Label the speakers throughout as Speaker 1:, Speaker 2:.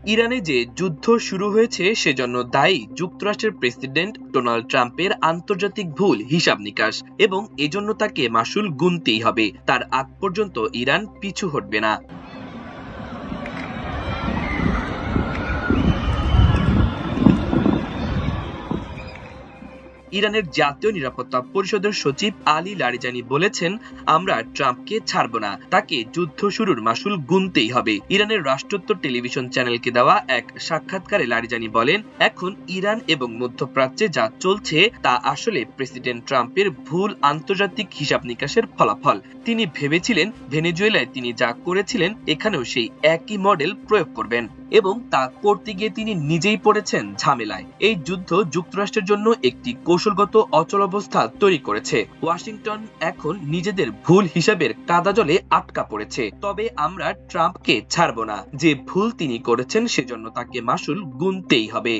Speaker 1: ইরানে যে যুদ্ধ শুরু হয়েছে সেজন্য দায়ী যুক্তরাষ্ট্রের প্রেসিডেন্ট ডোনাল্ড ট্রাম্পের আন্তর্জাতিক ভুল হিসাব নিকাশ এবং এজন্য তাকে মাশুল গুনতেই হবে। তার আগ পর্যন্ত ইরান পিছু হটবে না। ইরানের জাতীয় নিরাপত্তা পরিষদের সচিব আলী লারিজানি বলেছেন, আমরা ট্রাম্পকে ছাড়ব না, তাকে যুদ্ধ শুরুর মাশুল গুনতেই হবে। ইরানের রাষ্ট্রোত্তর টেলিভিশন চ্যানেলকে দেওয়া এক সাক্ষাৎকারে লারিজানি বলেন, এখন ইরান এবং মধ্যপ্রাচ্যে যা চলছে তা আসলে প্রেসিডেন্ট ট্রাম্পের ভুল আন্তর্জাতিক হিসাব নিকাশের ফলাফল। তিনি ভেবেছিলেন ভেনেজুয়েলায় তিনি যা করেছিলেন এখানেও সেই একই মডেল প্রয়োগ করবেন এবং তা করতে গিয়ে তিনি নিজেই পড়েছেন ঝামেলায়। এই যুদ্ধ যুক্তরাষ্ট্রের জন্য একটি কৌশলগত অচলাবস্থা তৈরি করেছে। ওয়াশিংটন এখন নিজেদের ভুল হিসাবের কাদা জলে আটকা পড়েছে। তবে আমরা ট্রাম্পকে ছাড়ব না। যে ভুল তিনি করেছেন সেজন্য তাকে মাশুল গুনতেই হবে।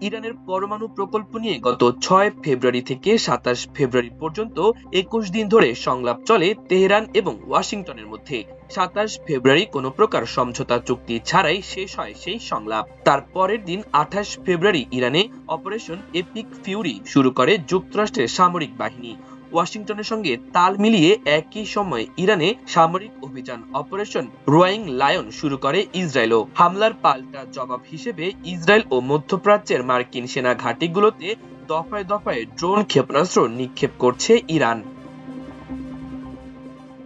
Speaker 1: ইরানের পরমাণু প্রকল্প নিয়ে গত 6 ফেব্রুয়ারি থেকে 27 ফেব্রুয়ারি পর্যন্ত 21 দিন ধরে সংলাপ চলে তেহরান এবং ওয়াশিংটনের মধ্যে। 27 ফেব্রুয়ারি কোনো প্রকার সমঝোতা চুক্তি ছাড়াই শেষ হয় সেই সংলাপ। তার পরের দিন 28 ফেব্রুয়ারি ইরানে অপারেশন এপিক ফিউরি শুরু করে যুক্তরাষ্ট্রের সামরিক বাহিনী। ওয়াশিংটনের সঙ্গে তাল মিলিয়ে একই সময় ইরানে সামরিক অভিযান অপারেশন রোয়াইং লায়ন শুরু করে ইসরায়েলও। হামলার পাল্টা জবাব হিসেবে ইসরায়েল ও মধ্যপ্রাচ্যের মার্কিন সেনা ঘাঁটিগুলোতে দফায় দফায় ড্রোন ক্ষেপণাস্ত্র নিক্ষেপ করছে ইরান।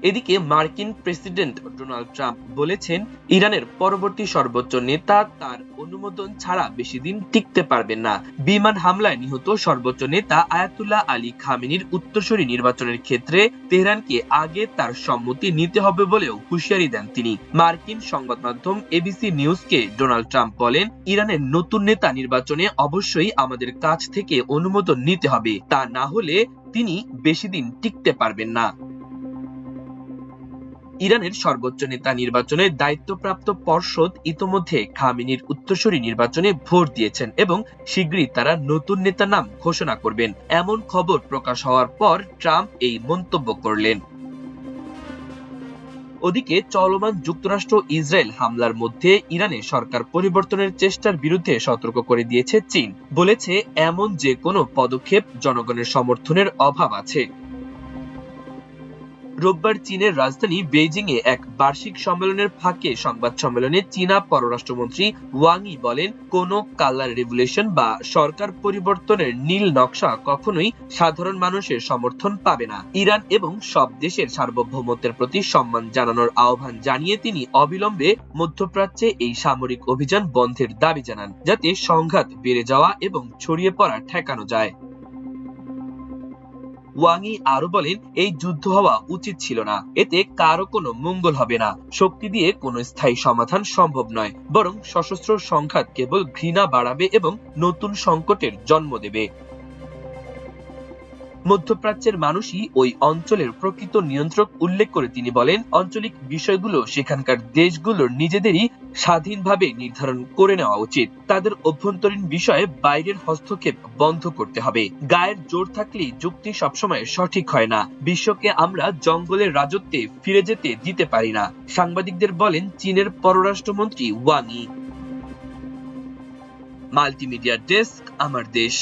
Speaker 1: এদিকে মার্কিন প্রেসিডেন্ট ডোনাল্ড ট্রাম্প বলেছেন, ইরানের পরবর্তী সর্বোচ্চ নেতা তার অনুমোদন ছাড়া বেশি দিন টিকতে পারবেন না। বিমান হামলায় নিহত সর্বোচ্চ নেতা আয়াতুল্লাহ আলী খামেনির উত্তরসূরি নির্বাচনের ক্ষেত্রে তেহরানকে আগে তার সম্মতি নিতে হবে বলেও হুঁশিয়ারি দেন তিনি। মার্কিন সংবাদ মাধ্যম এবিসি নিউজকে ডোনাল্ড ট্রাম্প বলেন, ইরানের নতুন নেতা নির্বাচনে অবশ্যই আমাদের কাছ থেকে অনুমোদন নিতে হবে, তা না হলে তিনি বেশি দিন টিকতে পারবেন না। ইরানের সর্বোচ্চ নেতা নির্বাচনের দায়িত্বপ্রাপ্ত পর্ষদ ইতোমধ্যে খামেনির উত্তরসূরি নির্বাচনে ভোট দিয়েছেন এবং শীঘ্রই তারা নতুন নেতার নাম ঘোষণা করবেন। এমন খবর প্রকাশ হওয়ার পর ট্রাম্প এই মন্তব্য করলেন। ওদিকে চলমান যুক্তরাষ্ট্র ইসরায়েল হামলার মধ্যে ইরানে সরকার পরিবর্তনের চেষ্টার বিরুদ্ধে সতর্ক করে দিয়েছে চীন। বলেছে, এমন যে কোনো পদক্ষেপ জনগণের সমর্থনের অভাব আছে। রোববার চীনের রাজধানী বেইজিং এ এক বার্ষিক সম্মেলনের ফাঁকে সংবাদ সম্মেলনে চীনা পররাষ্ট্রমন্ত্রী ওয়াং ই বলেন, কোন কালার রেভলিউশন বা সরকার পরিবর্তনের নীল নকশা কখনোই সাধারণ মানুষের সমর্থন পাবে না। ইরান এবং সব দেশের সার্বভৌমত্বের প্রতি সম্মান জানানোর আহ্বান জানিয়ে তিনি অবিলম্বে মধ্যপ্রাচ্যে এই সামরিক অভিযান বন্ধের দাবি জানান, যাতে সংঘাত বেড়ে যাওয়া এবং ছড়িয়ে পড়া ঠেকানো যায়। ওয়াং ই আরো বলেন, এই যুদ্ধ হওয়া উচিত ছিল না, এতে কারো কোনো মঙ্গল হবে না। শক্তি দিয়ে কোনো স্থায়ী সমাধান সম্ভব নয়, বরং সশস্ত্র সংঘাত কেবল ঘৃণা বাড়াবে এবং নতুন সংকটের জন্ম দেবে। মধ্যপ্রাচ্যের মানুষই ওই অঞ্চলের প্রকৃত নিয়ন্ত্রক উল্লেখ করে তিনি বলেন, আঞ্চলিক বিষয়গুলো সেখানকার দেশগুলোর নিজেদেরই স্বাধীনভাবে নির্ধারণ করে নেওয়া উচিত। তাদের অভ্যন্তরীণ বিষয়ে বাইরের হস্তক্ষেপ বন্ধ করতে হবে। গায়ের জোর থাকলেই যুক্তি সবসময় সঠিক হয় না। বিশ্বকে আমরা জঙ্গলের রাজত্বে ফিরে যেতে দিতে পারি না, সাংবাদিকদের বলেন চীনের পররাষ্ট্রমন্ত্রী ওয়াং ই। মাল্টিমিডিয়া ডেস্ক, আমার দেশ।